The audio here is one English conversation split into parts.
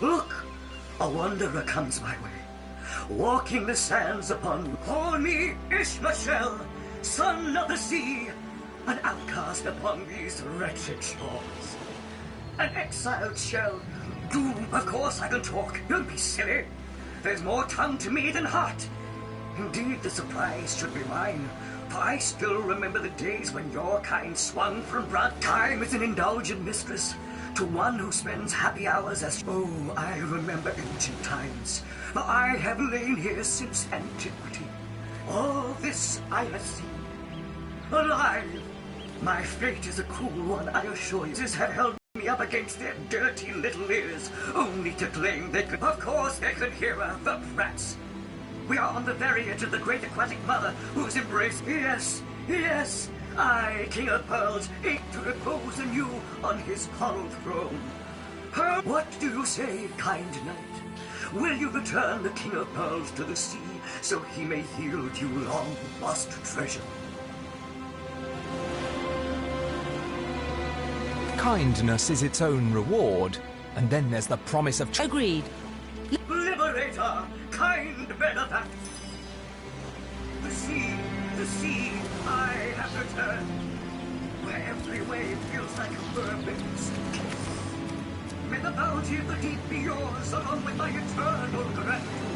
Look, a wanderer comes my way, walking the sands upon. Call me Ishmael, son of the sea, an outcast upon these wretched shores. An exiled shell. Doom, of course I can talk. Don't be silly. There's more tongue to me than heart. Indeed, the surprise should be mine, for I still remember the days when your kind swung from blood. Time is an indulgent mistress to one who spends happy hours as... Oh, I remember ancient times, for I have lain here since antiquity. All this I have seen. Alive! My fate is a cruel one, I assure you. This have held me up against their dirty little ears, only to claim they could... Of course they could hear her, the brats. We are on the very edge of the great aquatic mother, whose embrace... Yes, yes, I, King of Pearls, ache to repose anew on his coral throne. What do you say, kind knight? Will you return the King of Pearls to the sea, so he may yield you long-lost treasure? Kindness is its own reward, and then there's the promise of... Agreed. Liberator, kind benefactor. The sea, I have returned, where every wave feels like a perfect suitcase. May the bounty of the deep be yours, along with my eternal gratitude.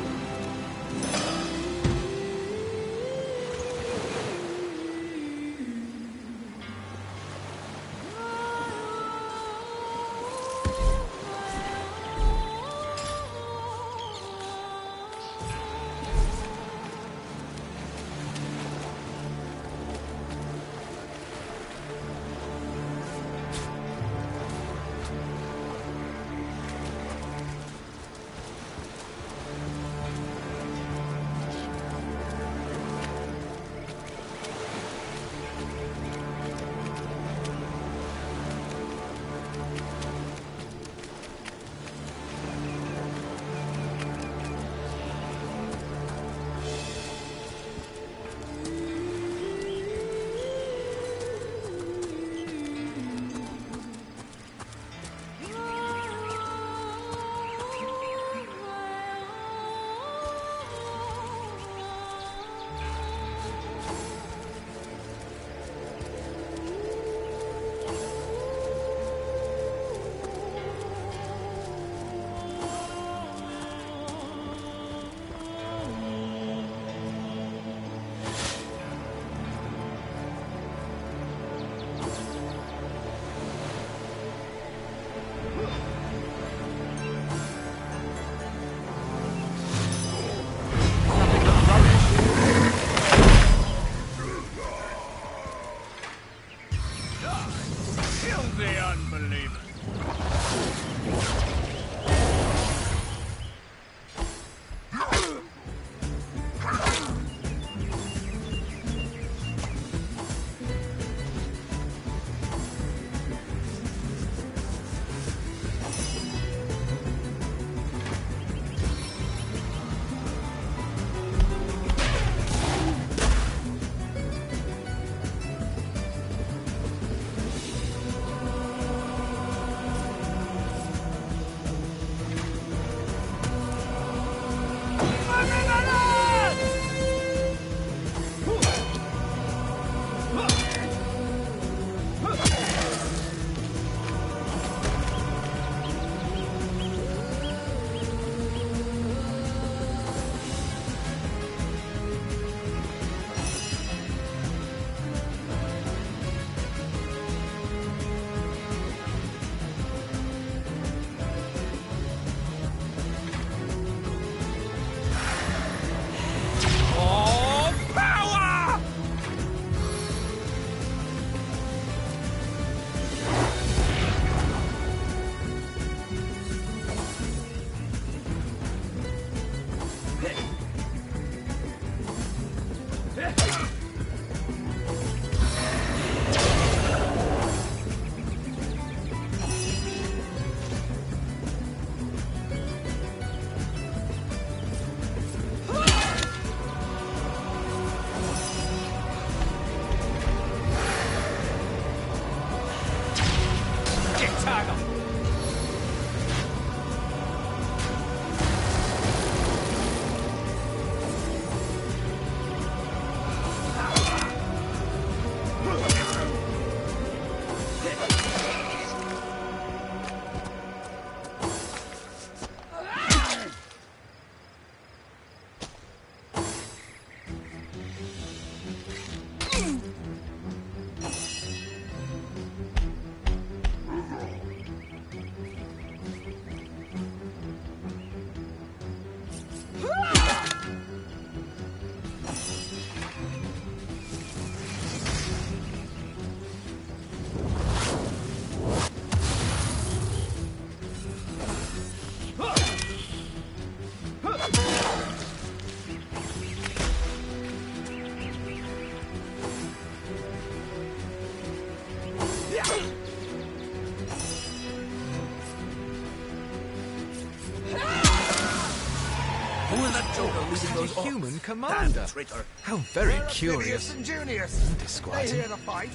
Who is that joker leading those orcs? Human commander. Damn traitor. How very curious. And Junius. Disquieting. They hear the fight.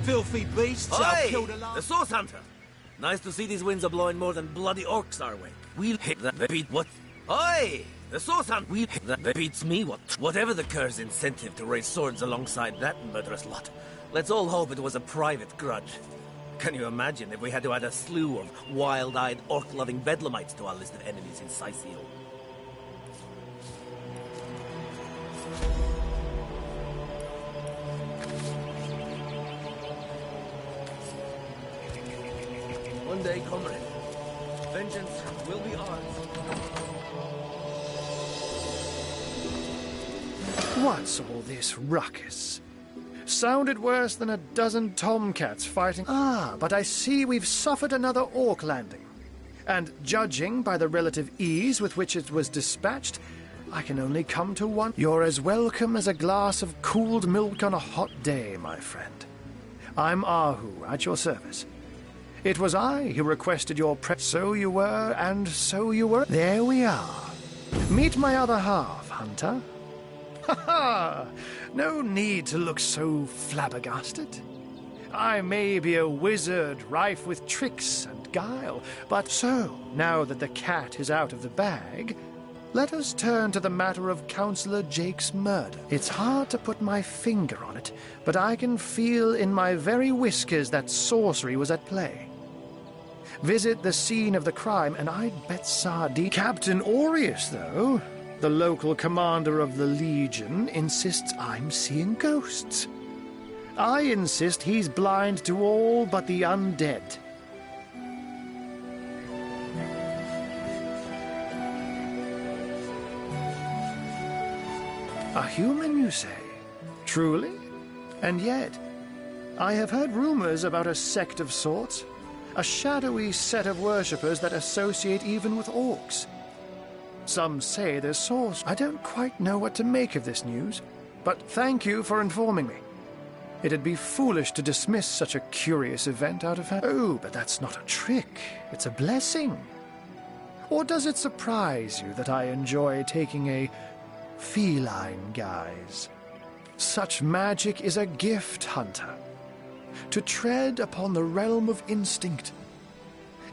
Filthy beasts, I've Oi! killed a lot. The Source Hunter! Nice to see these winds are blowing more than bloody orcs our way. We'll hit that beat what? Oi! The Source Hunter! We'll hit that beats me what? Whatever the cur's incentive to raise swords alongside that murderous lot. Let's all hope it was a private grudge. Can you imagine if we had to add a slew of wild-eyed, orc-loving bedlamites to our list of enemies in Siceo? One day, comrade, vengeance will be ours. What's all this ruckus? Sounded worse than a dozen tomcats fighting. Ah, but I see we've suffered another orc landing. And judging by the relative ease with which it was dispatched, I can only come to one. You're as welcome as a glass of cooled milk on a hot day, my friend. I'm Ahu, at your service. It was I who requested your so you were, and so you were. There we are. Meet my other half, Hunter. Ha ha! No need to look so flabbergasted. I may be a wizard rife with tricks and guile, but so, now that the cat is out of the bag, let us turn to the matter of Councillor Jake's murder. It's hard to put my finger on it, but I can feel in my very whiskers that sorcery was at play. Visit the scene of the crime, and I'd bet Sardine. Captain Aureus, though, the local commander of the Legion, insists I'm seeing ghosts. I insist he's blind to all but the undead. A human, you say? Truly? And yet, I have heard rumors about a sect of sorts. A shadowy set of worshippers that associate even with orcs. Some say they're source. I don't quite know what to make of this news, but thank you for informing me. It'd be foolish to dismiss such a curious event out of hand. Oh, but that's not a trick. It's a blessing. Or does it surprise you that I enjoy taking a feline guise? Such magic is a gift, Hunter. To tread upon the realm of instinct.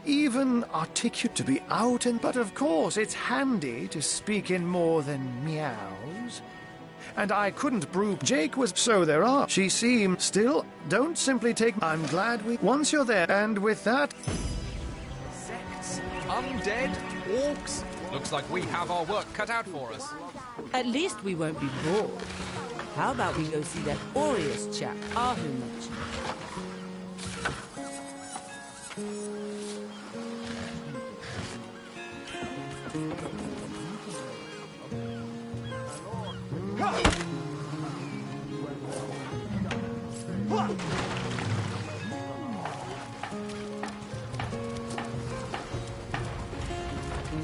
Even articulate to be out and... But of course, it's handy to speak in more than meows. And I couldn't brew... Jake was... So there are. She seemed... Still, don't simply take... I'm glad we... Once you're there, and with that... Sects, undead, orcs. Looks like we have our work cut out for us. At least we won't be bored. How about we go see that Aureus chap Ahu mentioned?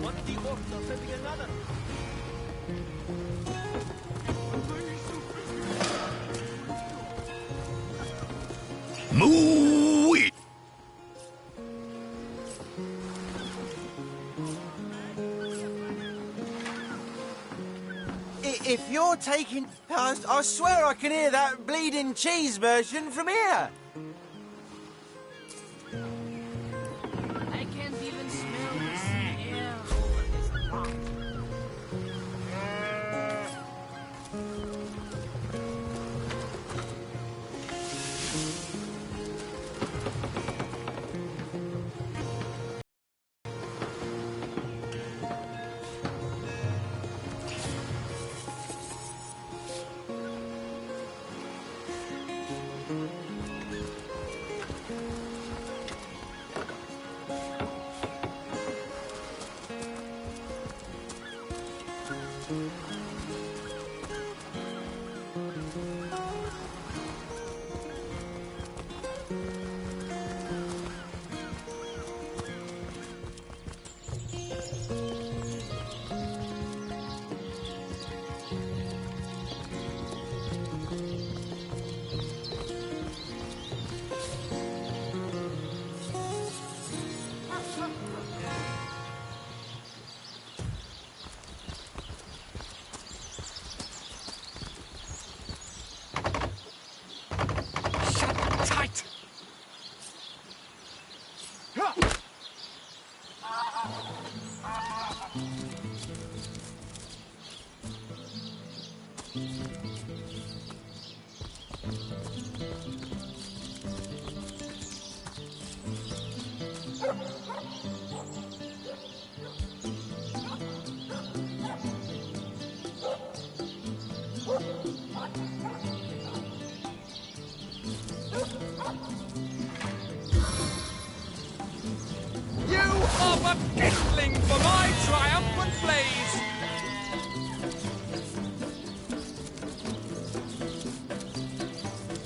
What the orcs are sending another? Moo-wee! If you're taking... I swear I can hear that bleeding cheese version from here. I can't even smell this.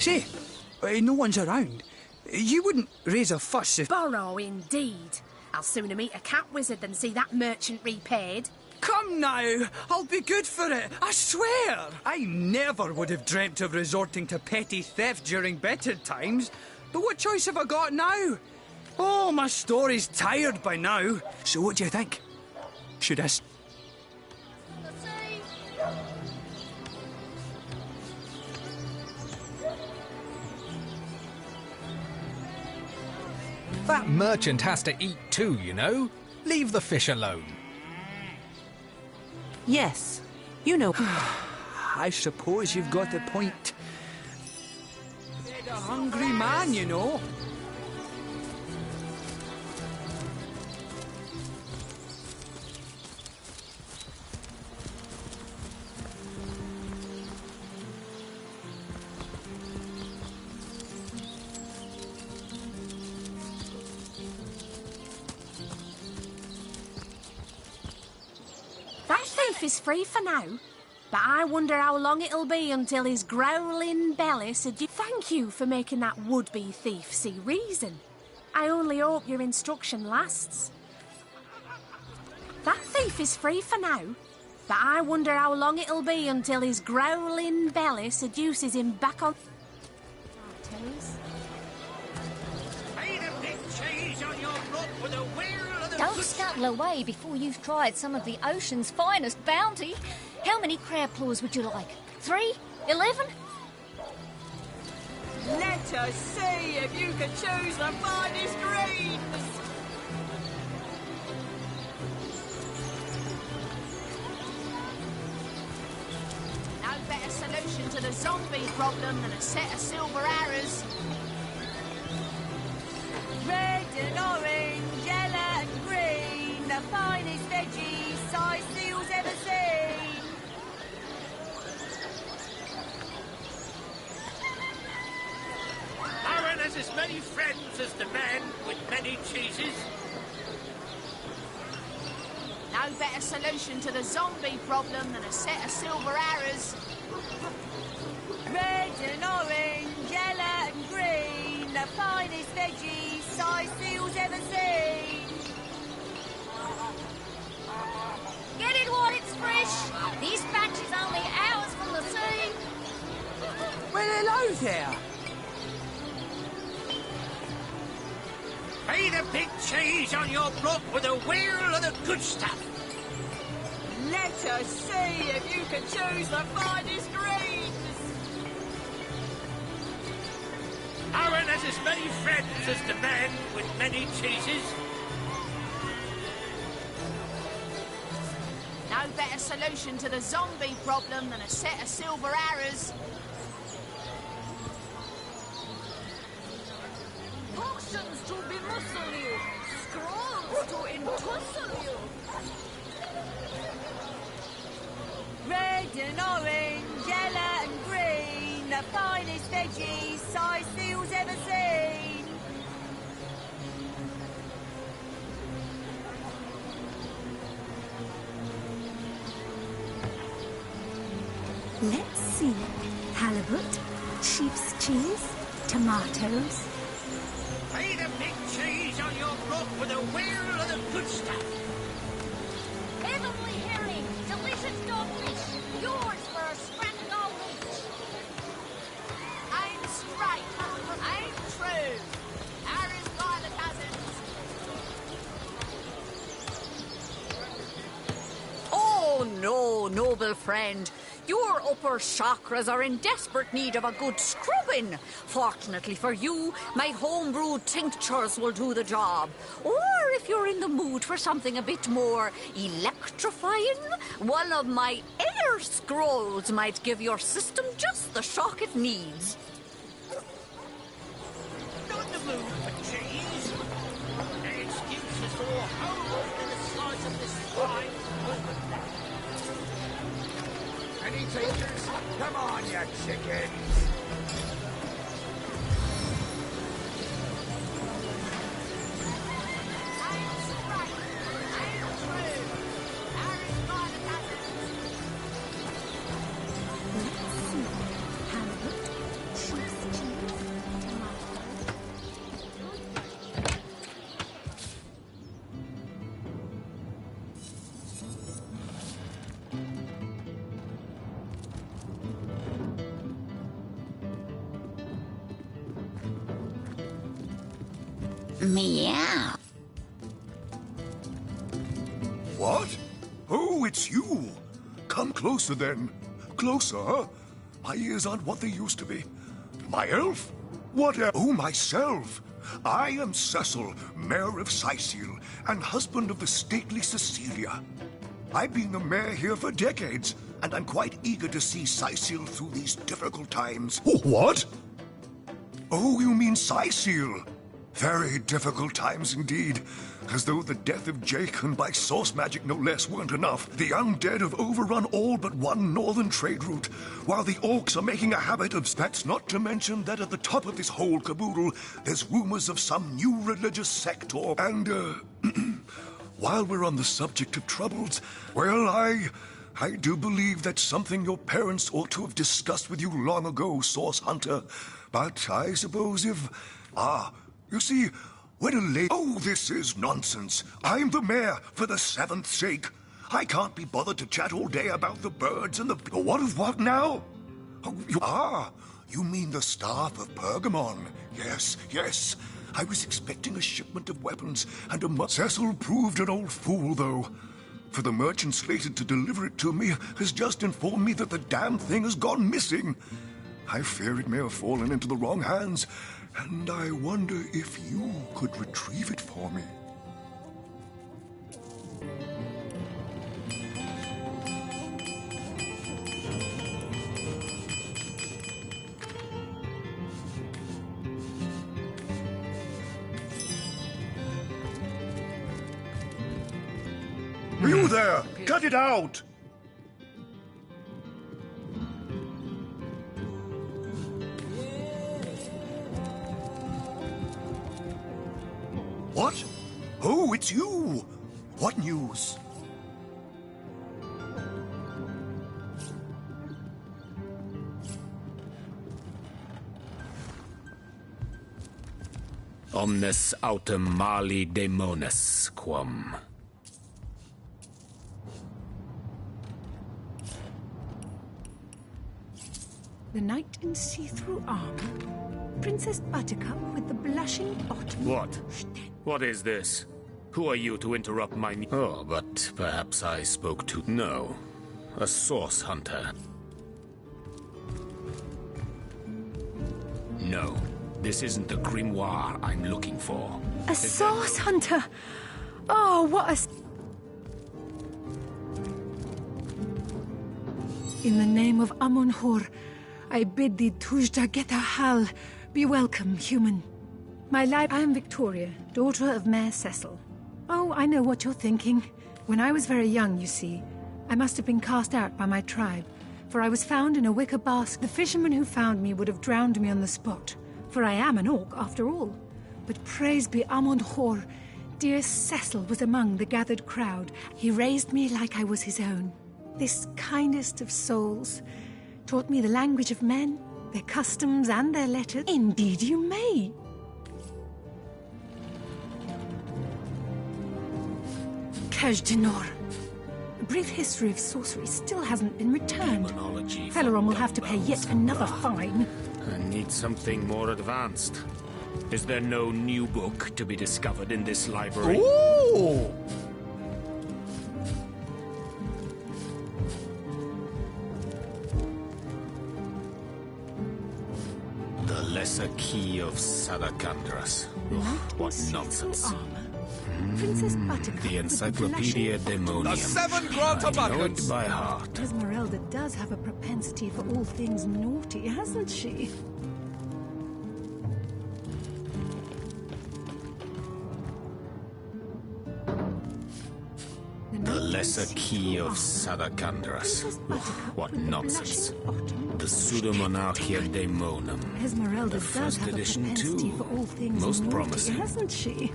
Say, no one's around. You wouldn't raise a fuss if... Borrow, indeed. I'll sooner meet a cat wizard than see that merchant repaid. Come now, I'll be good for it, I swear. I never would have dreamt of resorting to petty theft during better times. But what choice have I got now? Oh, my story's tired by now. So what do you think? Should I... That merchant has to eat too, you know. Leave the fish alone. Yes, you know. I suppose you've got a point. A hungry man, you know. That thief is free for now, but I wonder how long it'll be until his growling belly suggests... Thank you for making that would-be thief see reason. I only hope your instruction lasts. That thief is free for now, but I wonder how long it'll be until his growling belly seduces him back on... Don't scuttle away before you've tried some of the ocean's finest bounty. How many crab claws would you like? 3? 11? Let us see if you can choose the finest greens. No better solution to the zombie problem than a set of silver arrows. Red and orange, yellow and green, the finest veggies size seals ever seen. Aaron has as many friends as the man with many cheeses. No better solution to the zombie problem than a set of silver arrows. Red and orange, yellow and green, the finest veggies size seals ever seen. Get it while it's fresh. This batch is only hours from the sea. Well, hello there. Pay the big cheese on your block with a wheel of the good stuff. Let us see if you can choose the finest greens. Aaron has as many friends as the man with many cheeses. No better solution to the zombie problem than a set of silver arrows. Potions to bemuscle you. Scrolls to entussle you. Red and orange, yellow and green, the finest veggies size seals ever seen. Let's see. Halibut, sheep's cheese, tomatoes. Pay the big cheese on your block with a wheel of the good stuff. Heavenly herring, delicious dogfish, yours for a scrap gold each. Aim straight, aim true. Arrows by the dozens. Oh no, noble friend. Your upper chakras are in desperate need of a good scrubbing. Fortunately for you, my homebrewed tinctures will do the job. Or if you're in the mood for something a bit more electrifying, one of my air scrolls might give your system just the shock it needs. Not the mood for cheese. No excuses for holes in the sides of this spine. Any takers? Come on, you chickens! Halibut, sheep's Meow. What? Oh, it's you. Come closer then. Closer, huh? My ears aren't what they used to be. My elf? What Oh, myself. I am Cecil, Mayor of Sicil, and husband of the stately Cecilia. I've been the mayor here for decades, and I'm quite eager to see Sicil through these difficult times. Oh, what? Oh, you mean Sicil? Very difficult times indeed. As though the death of Jacon by source magic no less weren't enough, the undead have overrun all but one northern trade route, while the orcs are making a habit of... That's not to mention that at the top of this whole caboodle, there's rumors of some new religious sect or... And, while we're on the subject of troubles, well, I do believe that's something your parents ought to have discussed with you long ago, Source Hunter. But I suppose if... you see... When a lady... Oh, this is nonsense. I'm the mayor for the seventh sake. I can't be bothered to chat all day about the birds and the... What of what now? Oh, you mean the staff of Pergamon. Yes, yes. I was expecting a shipment of weapons, and Cecil proved an old fool, though. For the merchant slated to deliver it to me has just informed me that the damn thing has gone missing. I fear it may have fallen into the wrong hands, and I wonder if you could retrieve it for me. You there! Cut it out! What? Oh, it's you! What news? Omnes autem mali demones quam. The knight in see-through armor? Princess Buttercup with the blushing bottom? What? What is this? Who are you to interrupt my... Oh, but perhaps I spoke too... No. A source hunter. No. This isn't the grimoire I'm looking for. A source hunter? Oh, what a... In the name of Amun-Hor, I bid thee Tujda Geta Hal. Be welcome, human. I am Victoria, daughter of Mayor Cecil. Oh, I know what you're thinking. When I was very young, you see, I must have been cast out by my tribe, for I was found in a wicker basket. The fisherman who found me would have drowned me on the spot, for I am an orc, after all. But praise be Amun-Hor, dear Cecil was among the gathered crowd. He raised me like I was his own. This kindest of souls taught me the language of men, their customs and their letters. Indeed you may. Kajdanor. A brief history of sorcery still hasn't been returned. Felaron will have to pay yet another fine. I need something more advanced. Is there no new book to be discovered in this library? Ooh! The Lesser Key of Sadakandras. What nonsense. Princess Buttercup The Encyclopedia Demonium. The Seven Grant I know it Abundance. by heart. Esmeralda does have a propensity for all things naughty, hasn't she? The Lesser Key of Sadakandras. What nonsense. The Pseudomonarchia Daemonum. Esmeralda The does first have a edition propensity too. for all things Most naughty, promising. hasn't she?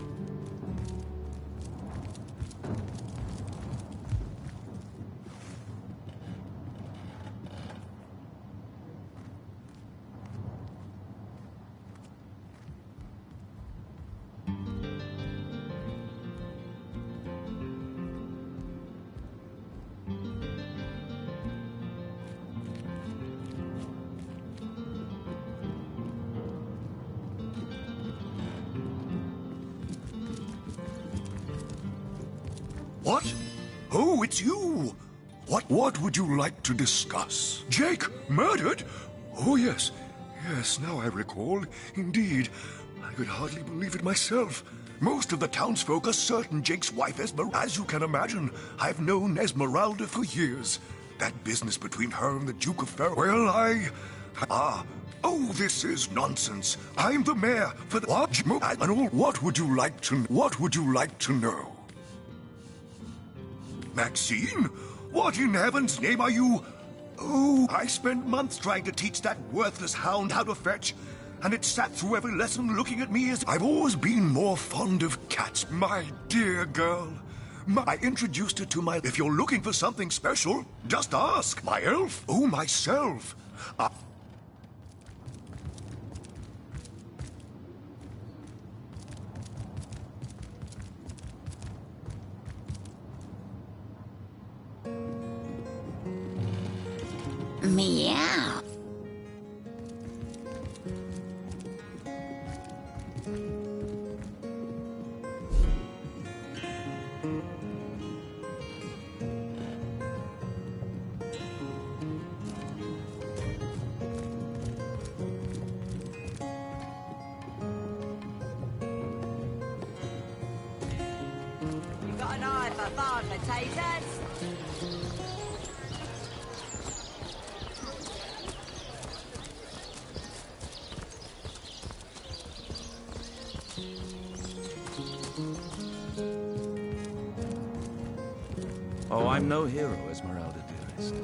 What? Oh, it's you! What would you like to discuss? Jake, murdered? Oh, yes. Yes, now I recall. Indeed. I could hardly believe it myself. Most of the townsfolk are certain Jake's wife Esmeralda. As you can imagine, I've known Esmeralda for years. That business between her and the Duke of Ferro. Well, Oh, this is nonsense. I'm the mayor for the... What would you like to know? Maxine? What in heaven's name are you... Oh, I spent months trying to teach that worthless hound how to fetch, and it sat through every lesson looking at me as... I've always been more fond of cats, my dear girl. I introduced her to my... If you're looking for something special, just ask. My elf? Oh, myself. Meow. You got an eye for farm potatoes? Oh, I'm no hero, Esmeralda, dearest.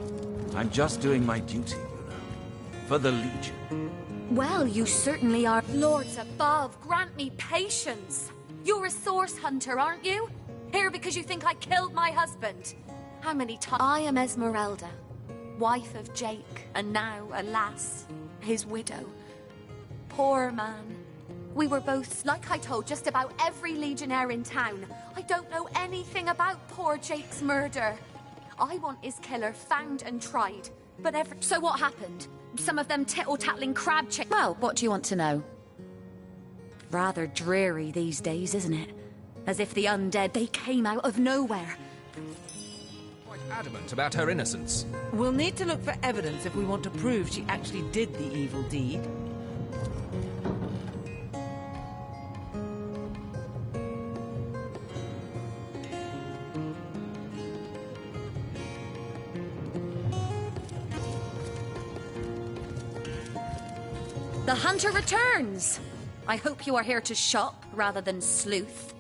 I'm just doing my duty, you know, for the Legion. Well, you certainly are. Lords above, grant me patience. You're a source hunter, aren't you? Here because you think I killed my husband. How many times? I am Esmeralda, wife of Jake, and now, alas, his widow. Poor man. We were both, like I told just about every legionnaire in town. I don't know anything about poor Jake's murder. I want his killer found and tried. But So what happened? Some of them tittle-tattling crab chick... Well, what do you want to know? Rather dreary these days, isn't it? As if the undead, they came out of nowhere. Quite adamant about her innocence. We'll need to look for evidence if we want to prove she actually did the evil deed. The hunter returns! I hope you are here to shop rather than sleuth.